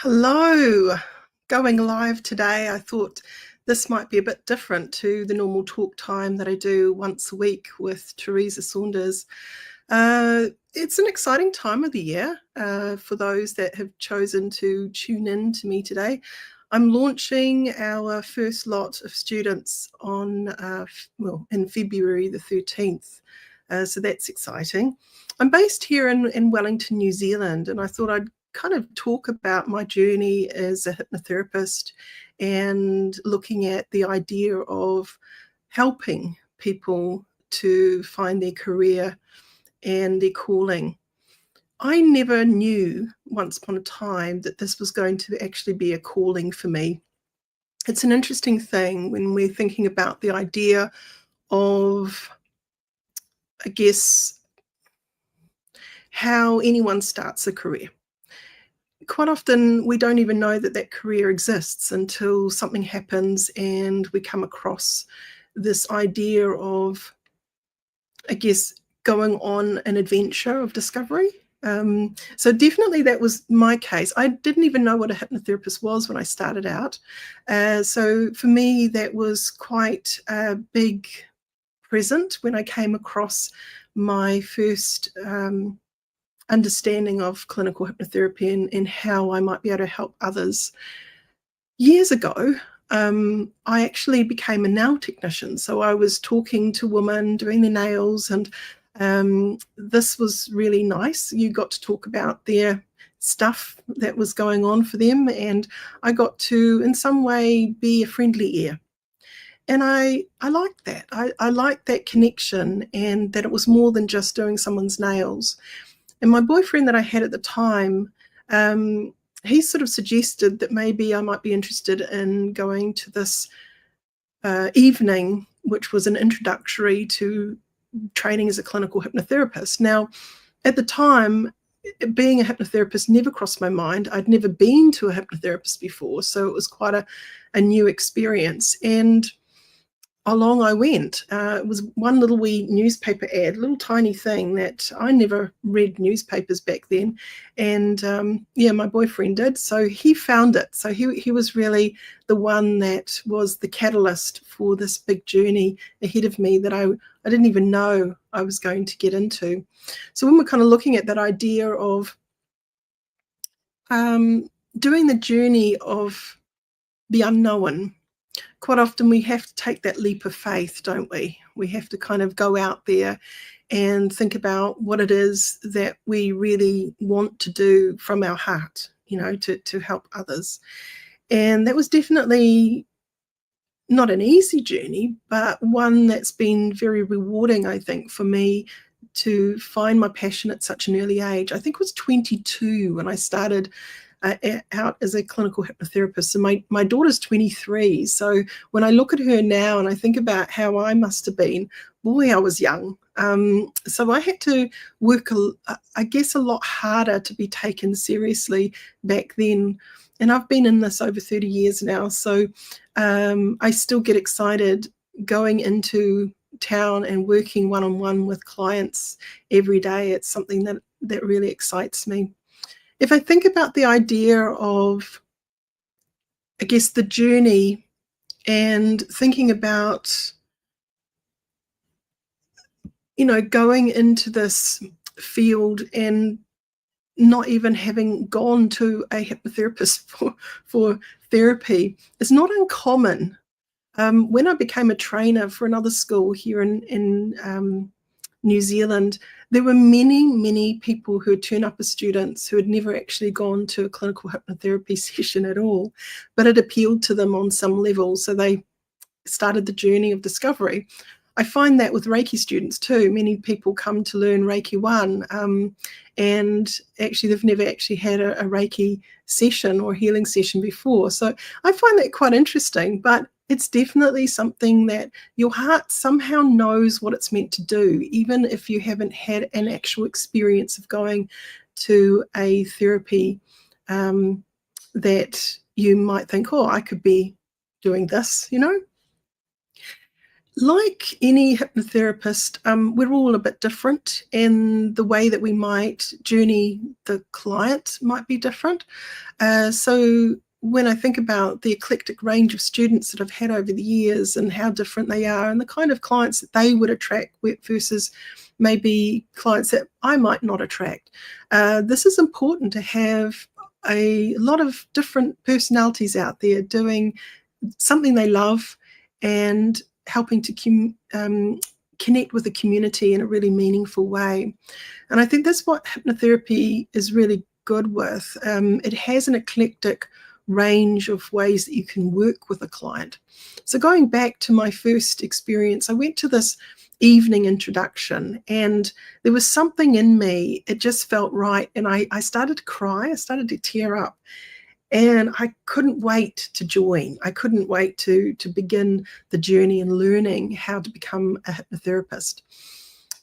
Hello, going live today. I thought this might be a bit different to the normal talk time that I do once a week with Teresa Saunders. It's an exciting time of the year for those that have chosen to tune in to me today. I'm launching our first lot of students on, in February the 13th. So that's exciting. I'm based here in Wellington, New Zealand, and I thought I'd kind of talk about my journey as a hypnotherapist and looking at the idea of helping people to find their career and their calling. I never knew once upon a time that this was going to actually be a calling for me. It's an interesting thing when we're thinking about the idea of, I guess, how anyone starts a career. Quite often we don't even know that that career exists until something happens and we come across this idea of, I guess, going on an adventure of discovery. So definitely that was my case. I didn't even know what a hypnotherapist was when I started out. So for me, that was quite a big present when I came across my first understanding of clinical hypnotherapy and how I might be able to help others. Years ago, I actually became a nail technician. So I was talking to women, doing their nails, and this was really nice. You got to talk about their stuff that was going on for them, and I got to, in some way, be a friendly ear. And I liked that. I liked that connection and that it was more than just doing someone's nails. And my boyfriend that I had at the time, he sort of suggested that maybe I might be interested in going to this evening, which was an introductory to training as a clinical hypnotherapist. Now, at the time, being a hypnotherapist never crossed my mind. I'd never been to a hypnotherapist before, so it was quite a new experience. And along I went. It was one little wee newspaper ad, little tiny thing that I never read newspapers back then. And yeah, my boyfriend did. So he found it. So he was really the one that was the catalyst for this big journey ahead of me that I didn't even know I was going to get into. So when we're kind of looking at that idea of doing the journey of the unknown, quite often we have to take that leap of faith, don't we? We have to kind of go out there and think about what it is that we really want to do from our heart, to help others. And that was definitely not an easy journey, but one that's been very rewarding, I think, for me to find my passion at such an early age. I think it was 22 when I started out as a clinical hypnotherapist. So my daughter's 23. So when I look at her now and I think about how I must have been, boy, I was young. So I had to work, I guess, a lot harder to be taken seriously back then. And I've been in this over 30 years now. So I still get excited going into town and working one-on-one with clients every day. It's something that really excites me. If I think about the idea of, I guess, the journey and thinking about, going into this field and not even having gone to a hypnotherapist for therapy, it's not uncommon. When I became a trainer for another school here in New Zealand, there were many, many people who had turned up as students who had never actually gone to a clinical hypnotherapy session at all, but it appealed to them on some level, so they started the journey of discovery. I find that with Reiki students too. Many people come to learn Reiki 1, and actually they've never actually had a Reiki session or healing session before. So I find that quite interesting, but it's definitely something that your heart somehow knows what it's meant to do, even if you haven't had an actual experience of going to a therapy that you might think, oh, I could be doing this. Like any hypnotherapist, we're all a bit different, and the way that we might journey the client might be different. So when I think about the eclectic range of students that I've had over the years and how different they are and the kind of clients that they would attract versus maybe clients that I might not attract, this is important to have a lot of different personalities out there doing something they love and helping to connect with the community in a really meaningful way. And I think that's what hypnotherapy is really good with. It has an eclectic range of ways that you can work with a client. So going back to my first experience, I went to this evening introduction and there was something in me, it just felt right. And I started to cry, I started to tear up. And I couldn't wait to join. I couldn't wait to begin the journey in learning how to become a hypnotherapist.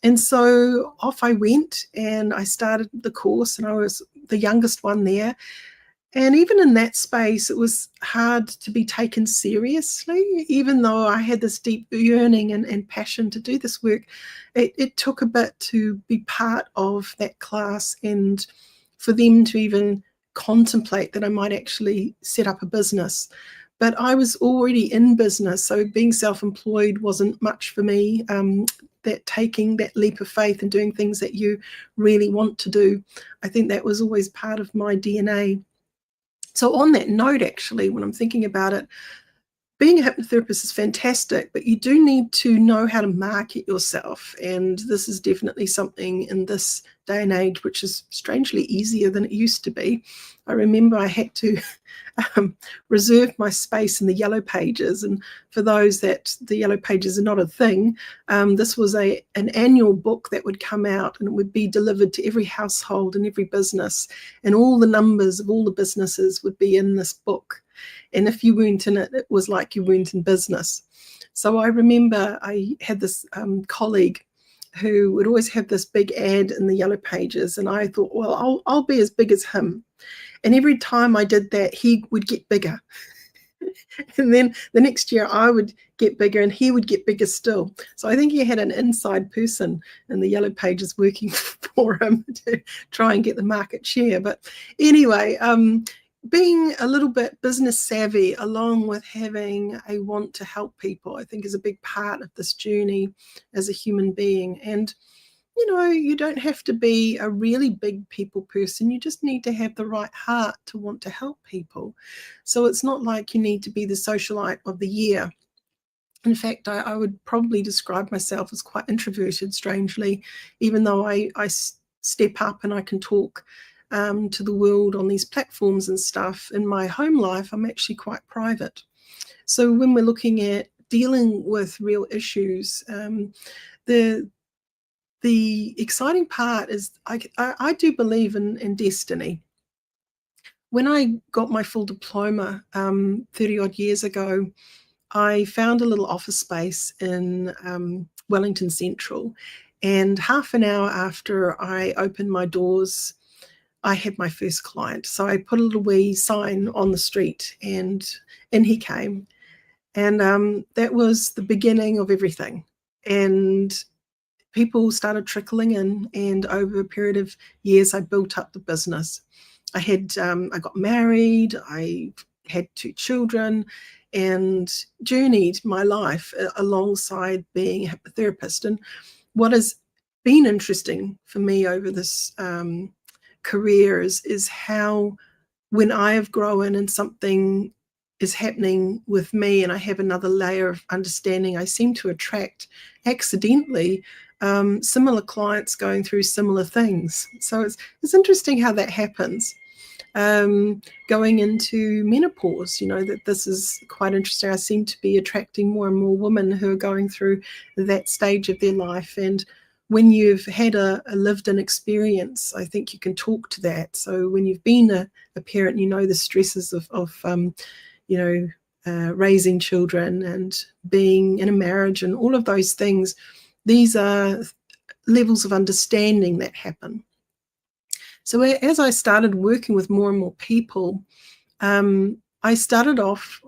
And so off I went and I started the course, and I was the youngest one there. And even in that space, it was hard to be taken seriously, even though I had this deep yearning and passion to do this work. It took a bit to be part of that class and for them to even contemplate that I might actually set up a business. But I was already in business, so being self-employed wasn't much for me. That taking that leap of faith and doing things that you really want to do, I think that was always part of my DNA. So on that note, actually, when I'm thinking about it, being a hypnotherapist is fantastic, but you do need to know how to market yourself. And this is definitely something in this day and age, which is strangely easier than it used to be. I remember I had to reserve my space in the yellow pages. And for those that the yellow pages are not a thing, this was an annual book that would come out and it would be delivered to every household and every business. And all the numbers of all the businesses would be in this book. And if you weren't in it, it was like you weren't in business. So I remember I had this colleague who would always have this big ad in the yellow pages. And I thought, well, I'll be as big as him. And every time I did that, he would get bigger. And then the next year I would get bigger and he would get bigger still. So I think he had an inside person in the yellow pages working for him to try and get the market share. But anyway, being a little bit business savvy along with having a want to help people, I think is a big part of this journey as a human being. And you don't have to be a really big people person. You just need to have the right heart to want to help people. So it's not like you need to be the socialite of the year. In fact, I would probably describe myself as quite introverted, strangely, even though I step up and I can talk to the world on these platforms and stuff. In my home life, I'm actually quite private. So when we're looking at dealing with real issues, the exciting part is I do believe in destiny. When I got my full diploma 30 odd years ago, I found a little office space in Wellington Central, and half an hour after I opened my doors, I had my first client. So I put a little wee sign on the street and in he came. And that was the beginning of everything. And people started trickling in, and over a period of years, I built up the business. I got married, I had 2 children, and journeyed my life alongside being a hypnotherapist. And what has been interesting for me over this career is how, when I have grown and something is happening with me and I have another layer of understanding, I seem to attract accidentally similar clients going through similar things. So it's interesting how that happens. Going into menopause, that this is quite interesting. I seem to be attracting more and more women who are going through that stage of their life. And when you've had a lived-in experience, I think you can talk to that. So when you've been a parent, the stresses of raising children and being in a marriage and all of those things, these are levels of understanding that happen. So as I started working with more and more people, I started off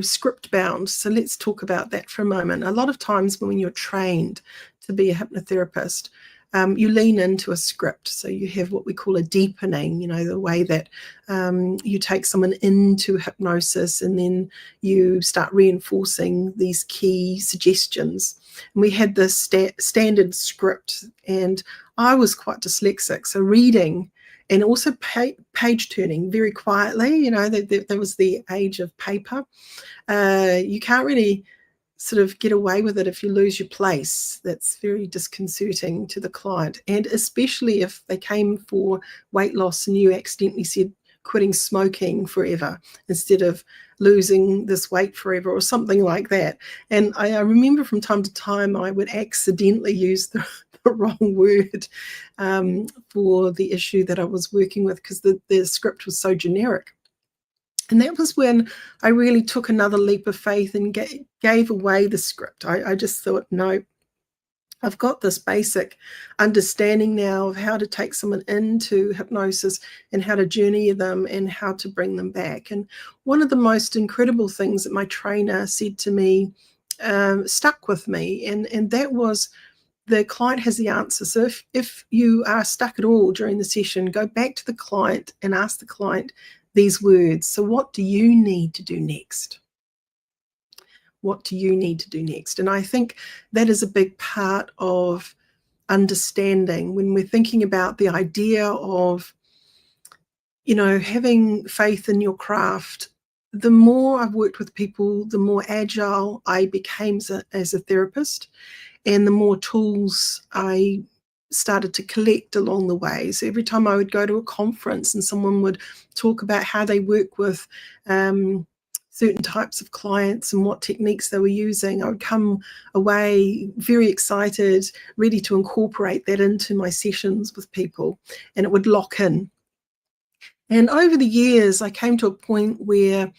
script bound. So let's talk about that for a moment. A lot of times when you're trained to be a hypnotherapist, you lean into a script. So you have what we call a deepening, the way that you take someone into hypnosis and then you start reinforcing these key suggestions. And we had this standard script, and I was quite dyslexic, so reading and also page turning very quietly, there was the age of paper. You can't really sort of get away with it if you lose your place. That's very disconcerting to the client, and especially if they came for weight loss and you accidentally said quitting smoking forever instead of losing this weight forever or something like that. And I remember from time to time I would accidentally use the wrong word for the issue that I was working with, because the script was so generic. And that was when I really took another leap of faith and gave away the script. I just thought, no, I've got this basic understanding now of how to take someone into hypnosis and how to journey them and how to bring them back. And one of the most incredible things that my trainer said to me stuck with me, and that was, the client has the answer. So if you are stuck at all during the session, go back to the client and ask the client these words. So what do you need to do next? What do you need to do next? And I think that is a big part of understanding when we're thinking about the idea of, having faith in your craft. The more I've worked with people, the more agile I became as a therapist, and the more tools I started to collect along the way. So every time I would go to a conference and someone would talk about how they work with certain types of clients and what techniques they were using, I would come away very excited, ready to incorporate that into my sessions with people, and it would lock in. And over the years, I came to a point where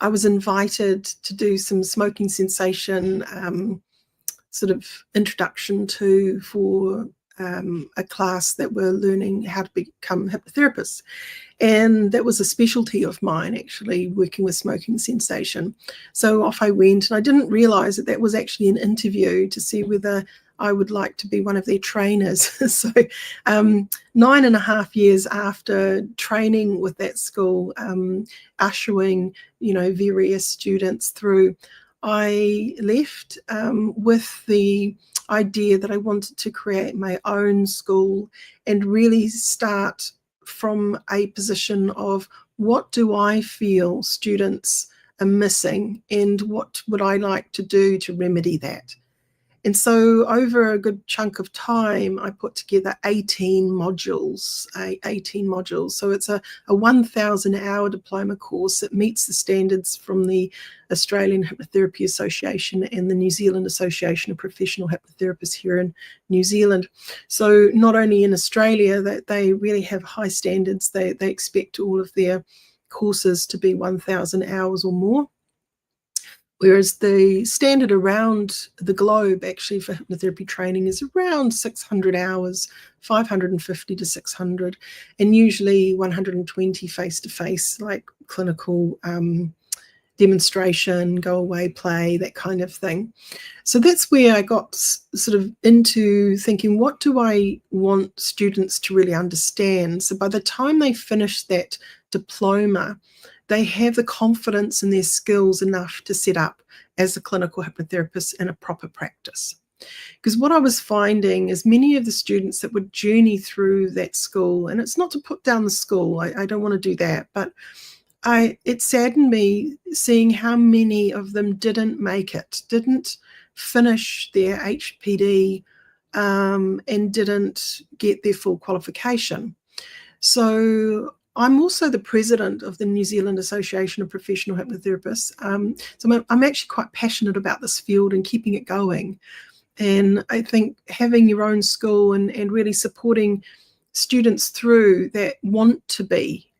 I was invited to do some smoking cessation sort of introduction for a class that were learning how to become hypnotherapists. And that was a specialty of mine, actually, working with smoking cessation. So off I went, and I didn't realize that that was actually an interview to see whether I would like to be one of their trainers. So 9.5 years after training with that school, ushering, various students through, I left with the idea that I wanted to create my own school and really start from a position of, what do I feel students are missing and what would I like to do to remedy that? And so over a good chunk of time, I put together 18 modules. So it's a 1,000-hour diploma course that meets the standards from the Australian Hypnotherapy Association and the New Zealand Association of Professional Hypnotherapists here in New Zealand. So not only in Australia, that they really have high standards. They expect all of their courses to be 1,000 hours or more. Whereas the standard around the globe actually for hypnotherapy training is around 600 hours, 550 to 600, and usually 120 face-to-face, like clinical demonstration, go away play, that kind of thing. So that's where I got sort of into thinking, what do I want students to really understand? So by the time they finish that diploma, they have the confidence in their skills enough to set up as a clinical hypnotherapist in a proper practice. Because what I was finding is many of the students that would journey through that school, and it's not to put down the school, I don't want to do that, but it saddened me seeing how many of them didn't make it, didn't finish their HPD, and didn't get their full qualification. So I'm also the president of the New Zealand Association of Professional Hypnotherapists. So I'm actually quite passionate about this field and keeping it going. And I think having your own school and really supporting students through that want to be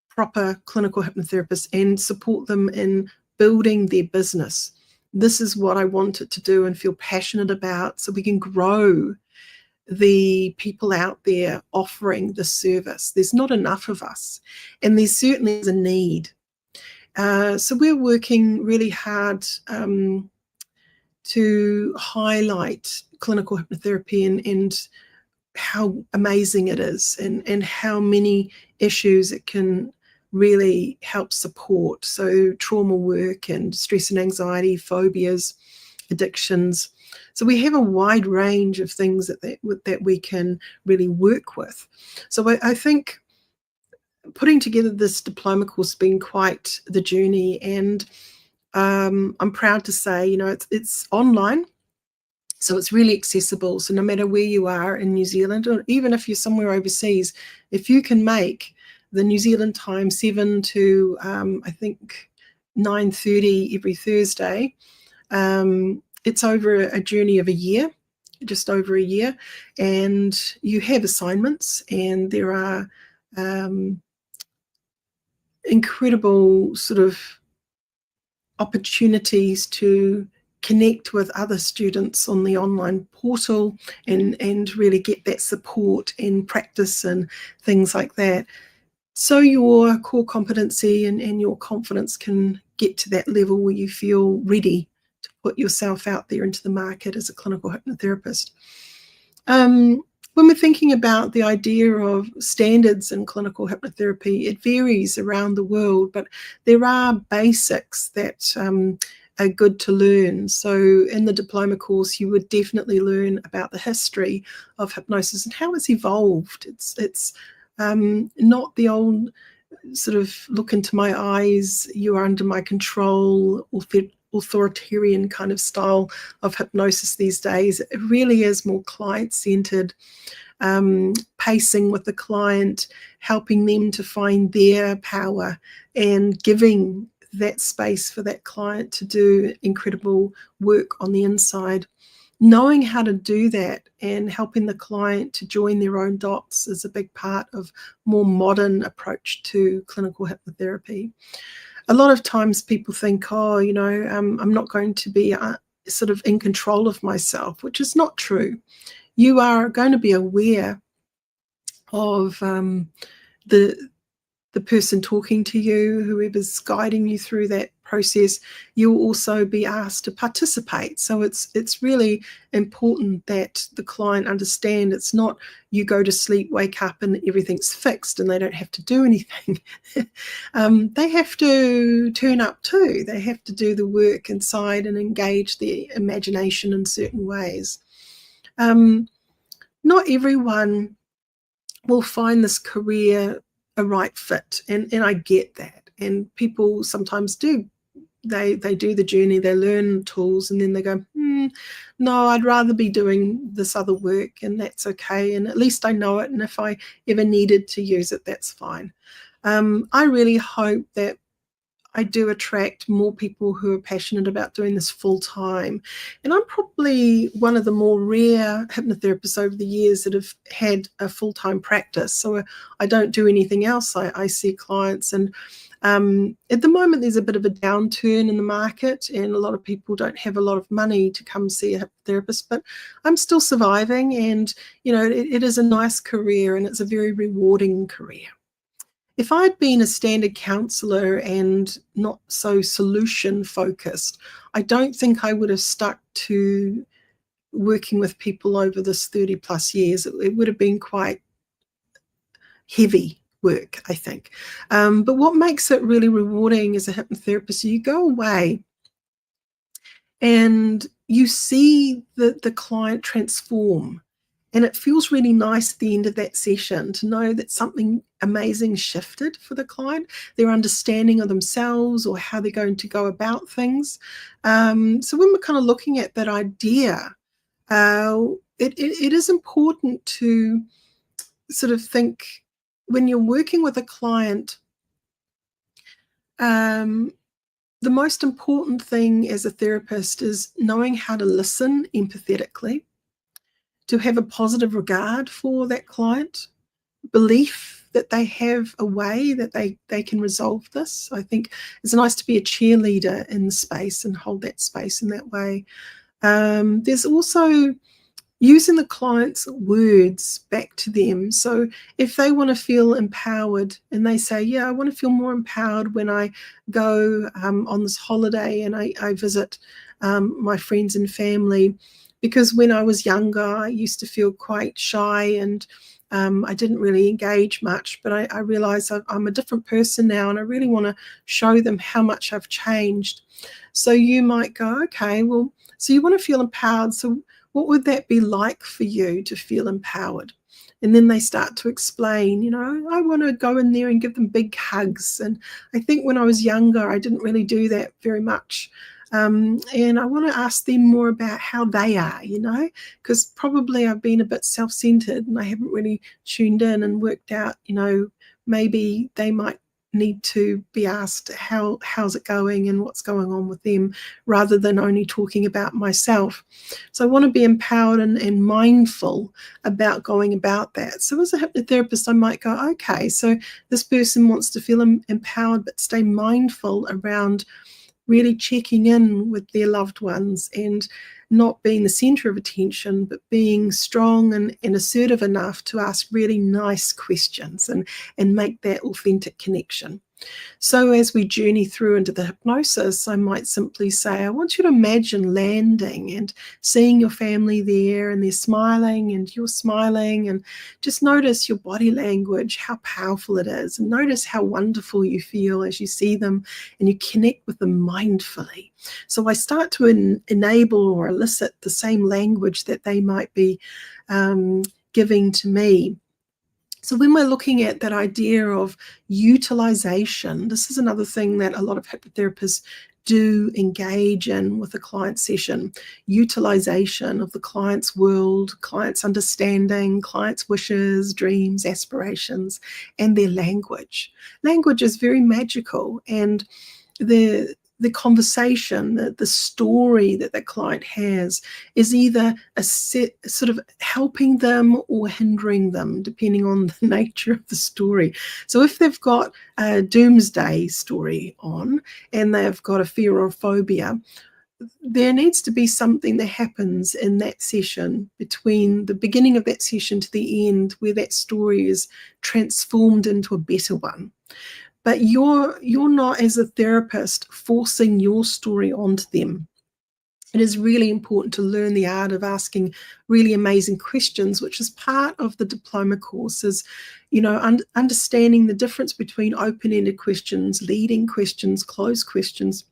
proper clinical hypnotherapists and support them in building their business. This is what I wanted to do and feel passionate about, so we can grow the people out there offering the service. There's not enough of us, and there certainly is a need. So we're working really hard to highlight clinical hypnotherapy and how amazing it is, and how many issues it can really help support. So trauma work and stress and anxiety, phobias, addictions. So we have a wide range of things that we can really work with. So I think putting together this diploma course has been quite the journey, and I'm proud to say, it's online. So it's really accessible. So no matter where you are in New Zealand, or even if you're somewhere overseas, if you can make the New Zealand time 7 to I think 9:30 every Thursday, it's over a journey of a year, just over a year, and you have assignments, and there are incredible sort of opportunities to connect with other students on the online portal and really get that support and practice and things like that. So your core competency and your confidence can get to that level where you feel ready to put yourself out there into the market as a clinical hypnotherapist. When we're thinking about the idea of standards in clinical hypnotherapy, it varies around the world, but there are basics that are good to learn. So in the diploma course, you would definitely learn about the history of hypnosis and how it's evolved. It's not the old sort of look into my eyes, you are under my control, authoritarian kind of style of hypnosis these days. It really is more client-centered, pacing with the client, helping them to find their power, and giving that space for that client to do incredible work on the inside. Knowing how to do that and helping the client to join their own dots is a big part of more modern approach to clinical hypnotherapy. A lot of times people think, I'm not going to be sort of in control of myself, which is not true. You are going to be aware of the person talking to you, whoever's guiding you through that process. You'll also be asked to participate. So it's really important that the client understand it's not you go to sleep, wake up, and everything's fixed and they don't have to do anything. They have to turn up too. They have to do the work inside and engage their imagination in certain ways. Not everyone will find this career a right fit, and I get that. And people sometimes do. They do the journey, they learn tools, and then they go, no, I'd rather be doing this other work, and that's okay. And at least I know it, and if I ever needed to use it, that's fine. I really hope that I do attract more people who are passionate about doing this full time. And I'm probably one of the more rare hypnotherapists over the years that have had a full-time practice. So I don't do anything else. I see clients, and at the moment there's a bit of a downturn in the market, and a lot of people don't have a lot of money to come see a hypnotherapist, but I'm still surviving, and it is a nice career, and it's a very rewarding career. If I'd been a standard counsellor and not so solution focused, I don't think I would have stuck to working with people over this 30 plus years. It would have been quite heavy work, I think. But what makes it really rewarding as a hypnotherapist, you go away and you see the client transform. And it feels really nice at the end of that session to know that something amazing shifted for the client, their understanding of themselves or how they're going to go about things. So when we're kind of looking at that idea, it is important to sort of think when you're working with a client, the most important thing as a therapist is knowing how to listen empathetically, to have a positive regard for that client, belief that they have a way that they can resolve this. I think it's nice to be a cheerleader in the space and hold that space in that way. There's also using the client's words back to them. So if they want to feel empowered and they say, yeah, I want to feel more empowered when I go on this holiday and I visit my friends and family, because when I was younger, I used to feel quite shy and I didn't really engage much, but I realized I'm a different person now and I really want to show them how much I've changed. So you might go, okay, well, so you want to feel empowered. So what would that be like for you to feel empowered? And then they start to explain, I want to go in there and give them big hugs. And I think when I was younger, I didn't really do that very much. And I want to ask them more about how they are, because probably I've been a bit self-centered and I haven't really tuned in and worked out, maybe they might need to be asked how's it going and what's going on with them, rather than only talking about myself. So I want to be empowered and mindful about going about that. So as a hypnotherapist, I might go, okay, so this person wants to feel empowered but stay mindful around really checking in with their loved ones and not being the center of attention, but being strong and assertive enough to ask really nice questions and make that authentic connection. So as we journey through into the hypnosis, I might simply say, I want you to imagine landing and seeing your family there, and they're smiling and you're smiling, and just notice your body language, how powerful it is, and notice how wonderful you feel as you see them and you connect with them mindfully. So I start to enable or elicit the same language that they might be giving to me. So when we're looking at that idea of utilization, this is another thing that a lot of hypnotherapists do engage in with a client session: utilization of the client's world, client's understanding, client's wishes, dreams, aspirations, and their language. Language is very magical, and the conversation, the story that the client has is either a sort of helping them or hindering them, depending on the nature of the story. So if they've got a doomsday story on and they've got a fear or phobia, there needs to be something that happens in that session between the beginning of that session to the end where that story is transformed into a better one. But you're not, as a therapist, forcing your story onto them. It is really important to learn the art of asking really amazing questions, which is part of the diploma course, is, understanding the difference between open-ended questions, leading questions, closed questions,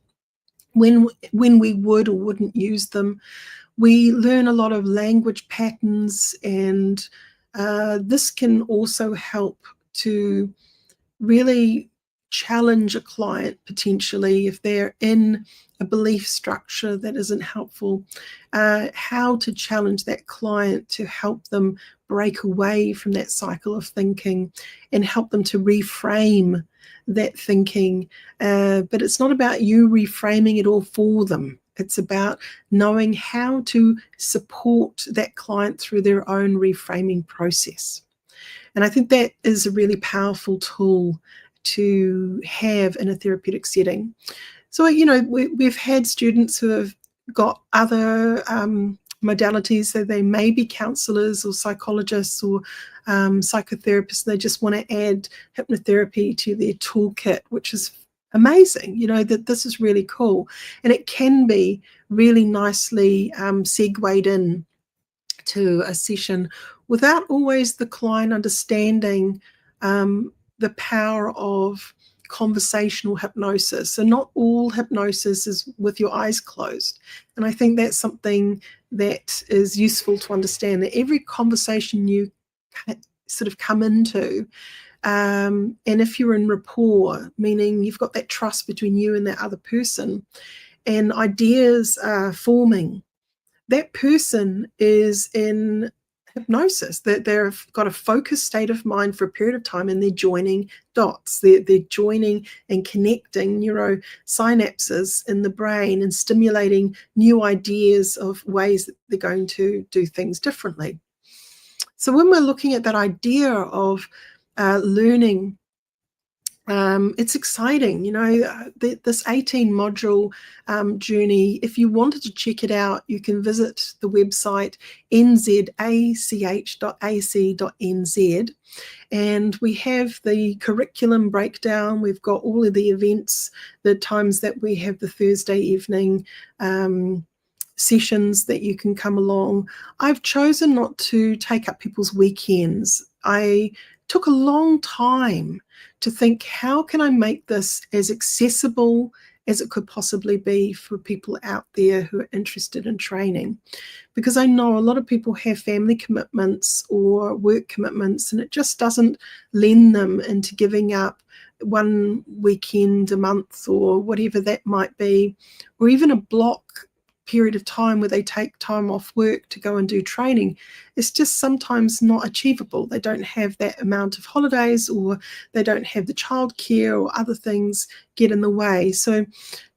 when we would or wouldn't use them. We learn a lot of language patterns, and this can also help to really challenge a client potentially if they're in a belief structure that isn't helpful, how to challenge that client to help them break away from that cycle of thinking and help them to reframe that thinking. But it's not about you reframing it all for them. It's about knowing how to support that client through their own reframing process. And I think that is a really powerful tool to have in a therapeutic setting. So, we've had students who have got other modalities, so they may be counsellors or psychologists or psychotherapists. They just want to add hypnotherapy to their toolkit, which is amazing, that this is really cool. And it can be really nicely segued in to a session without always the client understanding the power of conversational hypnosis. So not all hypnosis is with your eyes closed. And I think that's something that is useful to understand, that every conversation you sort of come into, and if you're in rapport, meaning you've got that trust between you and that other person, and ideas are forming, that person is in hypnosis, that they've got a focused state of mind for a period of time, and they're joining dots, they're joining and connecting neurosynapses in the brain and stimulating new ideas of ways that they're going to do things differently. So when we're looking at that idea of learning It's exciting, this 18 module journey. If you wanted to check it out, you can visit the website nzach.ac.nz, and we have the curriculum breakdown. We've got all of the events, the times that we have the Thursday evening sessions that you can come along. I've chosen not to take up people's weekends. I took a long time to think, how can I make this as accessible as it could possibly be for people out there who are interested in training? Because I know a lot of people have family commitments or work commitments, and it just doesn't lend them into giving up one weekend a month or whatever that might be, or even a block period of time where they take time off work to go and do training. It's just sometimes not achievable. They don't have that amount of holidays, or they don't have the childcare, or other things get in the way. So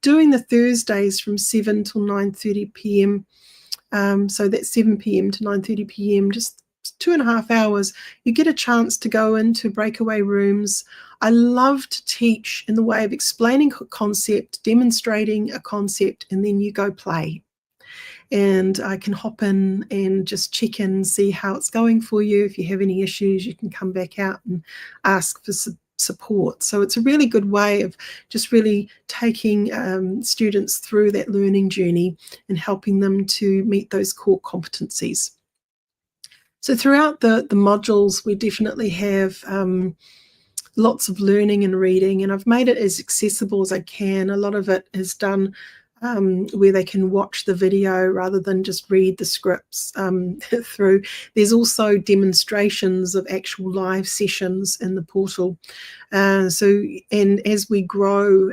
doing the Thursdays from 7 till 9:30 p.m, so that's 7 p.m. to 9:30 p.m, just 2.5 hours, you get a chance to go into breakaway rooms. I love to teach in the way of explaining a concept, demonstrating a concept, and then you go play. And I can hop in and just check in, see how it's going for you. If you have any issues, you can come back out and ask for support. So it's a really good way of just really taking students through that learning journey and helping them to meet those core competencies. So throughout the modules, we definitely have lots of learning and reading, and I've made it as accessible as I can. A lot of it is done where they can watch the video rather than just read the scripts through. There's also demonstrations of actual live sessions in the portal. And as we grow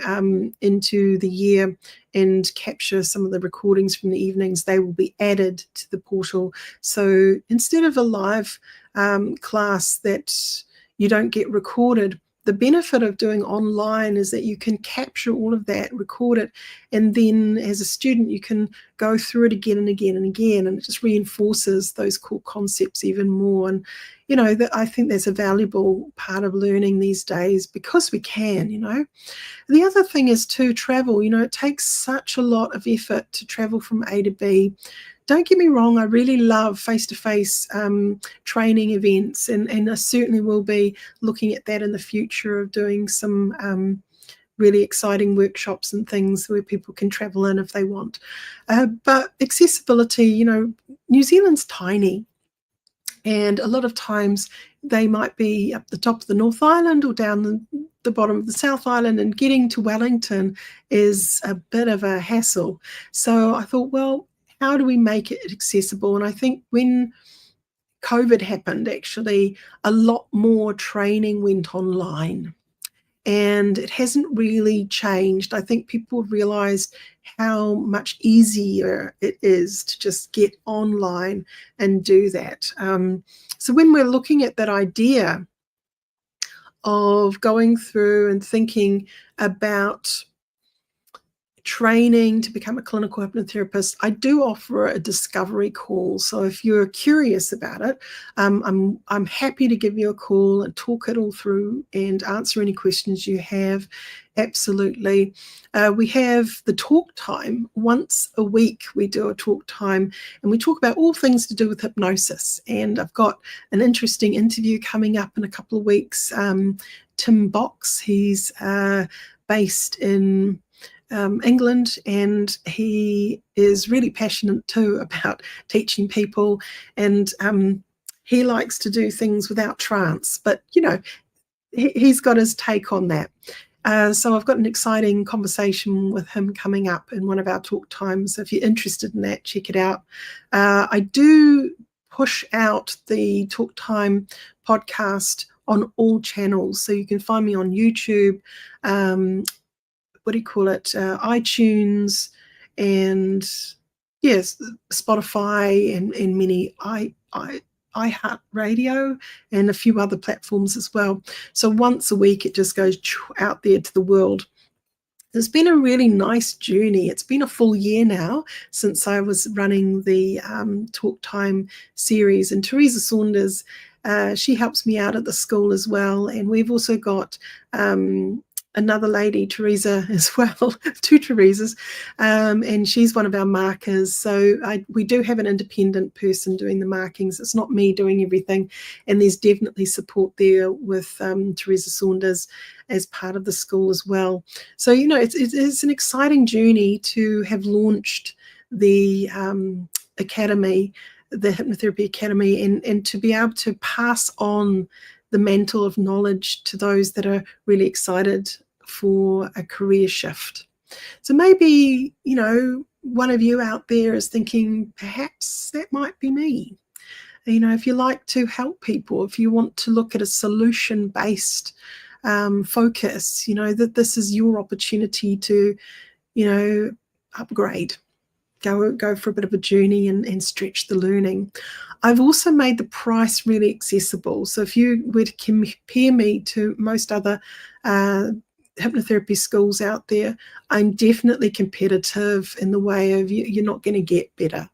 into the year and capture some of the recordings from the evenings, they will be added to the portal. So instead of a live class that you don't get recorded, the benefit of doing online is that you can capture all of that, record it, and then as a student you can go through it again and again and again, and it just reinforces those core concepts even more. And I think that's a valuable part of learning these days, because we can. The other thing is to travel. It takes such a lot of effort to travel from A to B. Don't get me wrong, I really love face-to-face training events, and I certainly will be looking at that in the future, of doing some really exciting workshops and things where people can travel in if they want. But accessibility, New Zealand's tiny, and a lot of times they might be up the top of the North Island or down the bottom of the South Island, and getting to Wellington is a bit of a hassle. So I thought, well, how do we make it accessible? And I think when COVID happened, actually, a lot more training went online, and it hasn't really changed. I think people realized how much easier it is to just get online and do that. So when we're looking at that idea of going through and thinking about training to become a clinical hypnotherapist, I do offer a discovery call. So if you're curious about it, I'm happy to give you a call and talk it all through and answer any questions you have. Absolutely. We have the talk time. Once a week we do a talk time, and we talk about all things to do with hypnosis. And I've got an interesting interview coming up in a couple of weeks. Tim Box, he's based in England, and he is really passionate too about teaching people, and he likes to do things without trance, but he's got his take on that. So I've got an exciting conversation with him coming up in one of our talk times. So if you're interested in that, check it out. I do push out the Talk Time podcast on all channels, so you can find me on YouTube, iTunes, and yes, Spotify, and many iHeartRadio, and a few other platforms as well. So once a week it just goes out there to the world. It's been a really nice journey. It's been a full year now since I was running the Talk Time series, and Teresa Saunders She helps me out at the school as well. And we've also got another lady, Teresa, as well, two Teresas, and she's one of our markers. So we do have an independent person doing the markings. It's not me doing everything, and there's definitely support there with Teresa Saunders as part of the school as well. So, you know, it's an exciting journey to have launched the academy, the Hypnotherapy Academy, and to be able to pass on the mantle of knowledge to those that are really excited for a career shift. So maybe, you know, one of you out there is thinking, perhaps that might be me. You know, if you like to help people, if you want to look at a solution-based focus, you know, that this is your opportunity to, you know, upgrade. Go for a bit of a journey and stretch the learning. I've also made the price really accessible. So if you were to compare me to most other hypnotherapy schools out there, I'm definitely competitive in the way of you're not going to get better.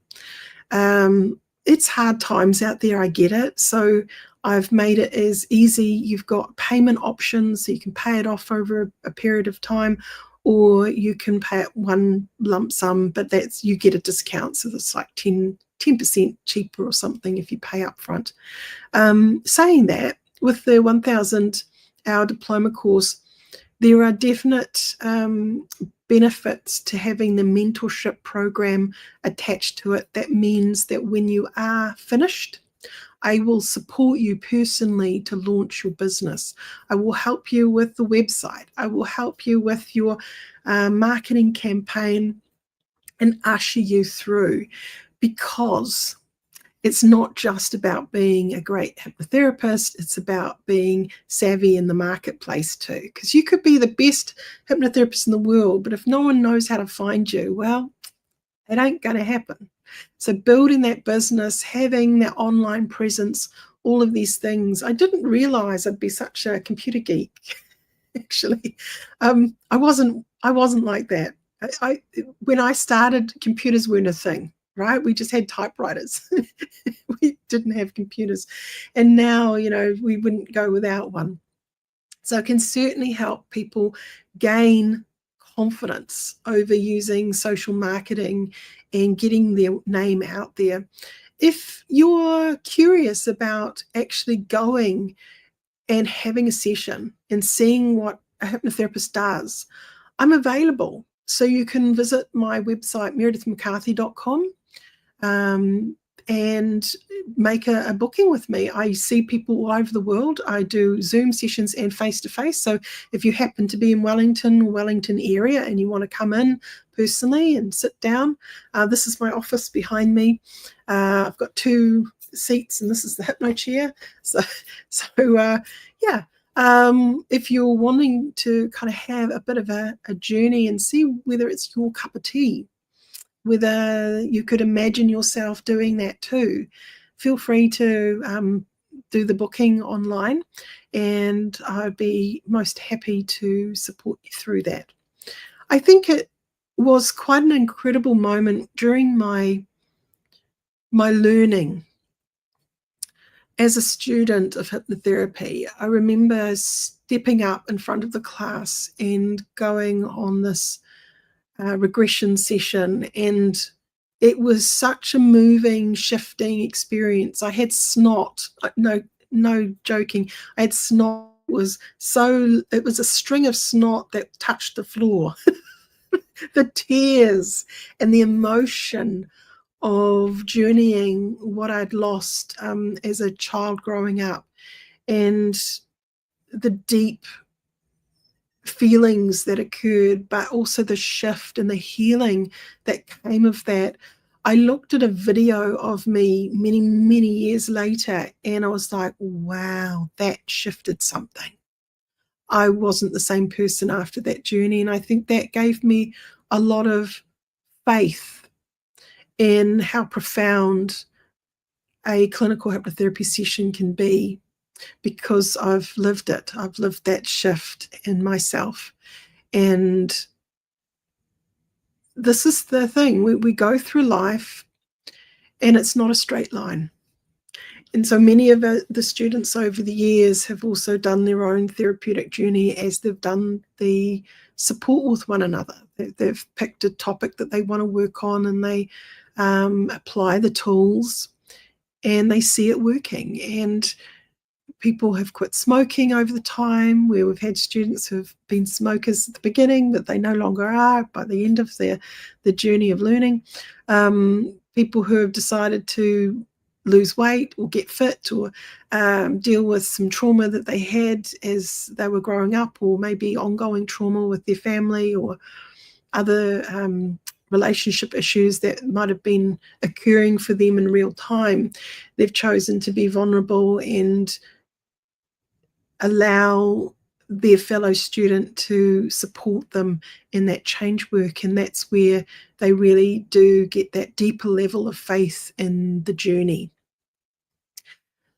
It's hard times out there, I get it. So I've made it as easy. You've got payment options, so you can pay it off over a period of time, or you can pay it one lump sum, but that's, you get a discount. So it's like 10% cheaper or something if you pay up front. Saying that, with the 1,000-hour diploma course, there are definite benefits to having the mentorship program attached to it. That means that when you are finished, I will support you personally to launch your business. I will help you with the website. I will help you with your marketing campaign and usher you through, because it's not just about being a great hypnotherapist, it's about being savvy in the marketplace too. Because you could be the best hypnotherapist in the world, but if no one knows how to find you, well, it ain't going to happen. So building that business, having that online presence, all of these things. I didn't realize I'd be such a computer geek, actually. I wasn't like that. When I started, computers weren't a thing, right? We just had typewriters. We didn't have computers. And now, you know, we wouldn't go without one. So it can certainly help people gain confidence over using social marketing and getting their name out there. If you're curious about actually going and having a session and seeing what a hypnotherapist does, I'm available. So you can visit my website, meredithmccarthy.com, and make a booking with me. I see people all over the world. I do Zoom sessions and face-to-face. So if you happen to be in Wellington area and you want to come in personally and sit down, this is my office behind me. I've got 2 seats and this is the hypno chair. So yeah. If you're wanting to kind of have a bit of a journey and see whether it's your cup of tea, whether you could imagine yourself doing that too, feel free to do the booking online, and I'd be most happy to support you through that. I think it was quite an incredible moment during my learning as a student of hypnotherapy. I remember stepping up in front of the class and going on this regression session, and it was such a moving, shifting experience. I had snot, no joking. I had snot. It was a string of snot that touched the floor. The tears and the emotion of journeying what I'd lost as a child growing up, and the deep feelings that occurred, but also the shift and the healing that came of that. I looked at a video of me many, many years later, and I was like, wow, that shifted something. I wasn't the same person after that journey, and I think that gave me a lot of faith in how profound a clinical hypnotherapy session can be, because I've lived it. I've lived that shift in myself. And this is the thing. We go through life, and it's not a straight line. And so many of the students over the years have also done their own therapeutic journey as they've done the support with one another. They've picked a topic that they want to work on, and they apply the tools, and they see it working. And people have quit smoking over the time, where we've had students who've been smokers at the beginning, but they no longer are by the end of their journey of learning. People who have decided to lose weight or get fit, or deal with some trauma that they had as they were growing up, or maybe ongoing trauma with their family, or other relationship issues that might have been occurring for them in real time. They've chosen to be vulnerable and allow their fellow student to support them in that change work, and that's where they really do get that deeper level of faith in the journey.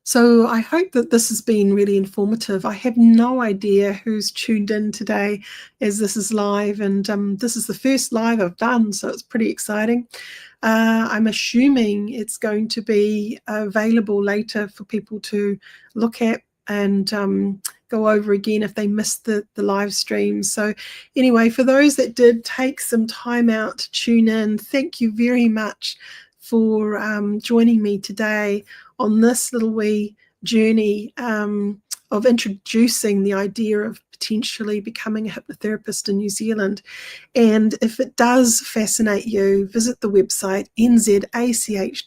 So I hope that this has been really informative. I have no idea who's tuned in today, as this is live, and this is the first live I've done, so it's pretty exciting. I'm assuming it's going to be available later for people to look at and go over again if they missed the live stream. So anyway, for those that did take some time out to tune in, thank you very much for joining me today on this little wee journey of introducing the idea of potentially becoming a hypnotherapist in New Zealand. And if it does fascinate you, visit the website nzach.ac.nz.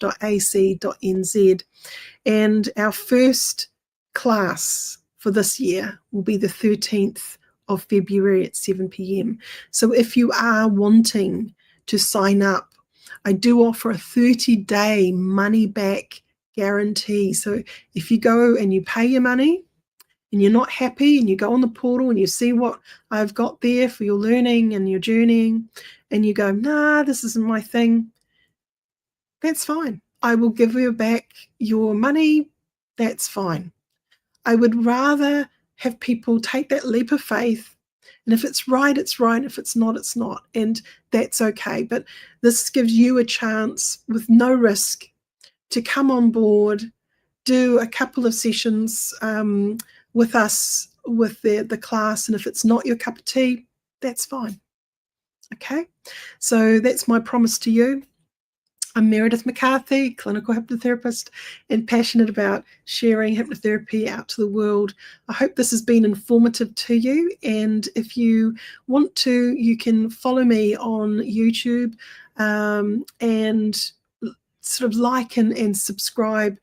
And our first class for this year will be the 13th of February at 7 p.m. So if you are wanting to sign up, I do offer a 30-day money-back guarantee. So if you go and you pay your money and you're not happy, and you go on the portal and you see what I've got there for your learning and your journeying, and you go, nah, this isn't my thing, that's fine. I will give you back your money. That's fine. I would rather have people take that leap of faith, and if it's right, it's right. If it's not, it's not. And that's okay. But this gives you a chance with no risk to come on board, do a couple of sessions with us with the class. And if it's not your cup of tea, that's fine. Okay. So that's my promise to you. I'm Meredith McCarthy, clinical hypnotherapist, and passionate about sharing hypnotherapy out to the world. I hope this has been informative to you, and if you want to, you can follow me on YouTube and sort of like and subscribe.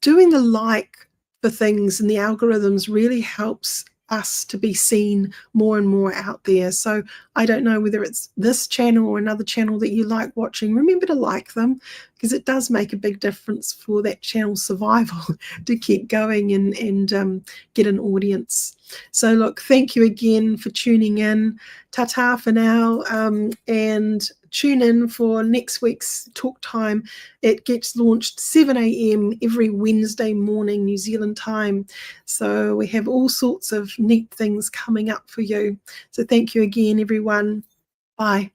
Doing the like for things and the algorithms really helps us to be seen more and more out there. So I don't know whether it's this channel or another channel that you like watching. Remember to like them, because it does make a big difference for that channel's survival to keep going and get an audience. So look, thank you again for tuning in. Ta-ta for now, and tune in for next week's talk time. It gets launched 7 a.m. every Wednesday morning, New Zealand time. So we have all sorts of neat things coming up for you. So thank you again, everyone. Bye.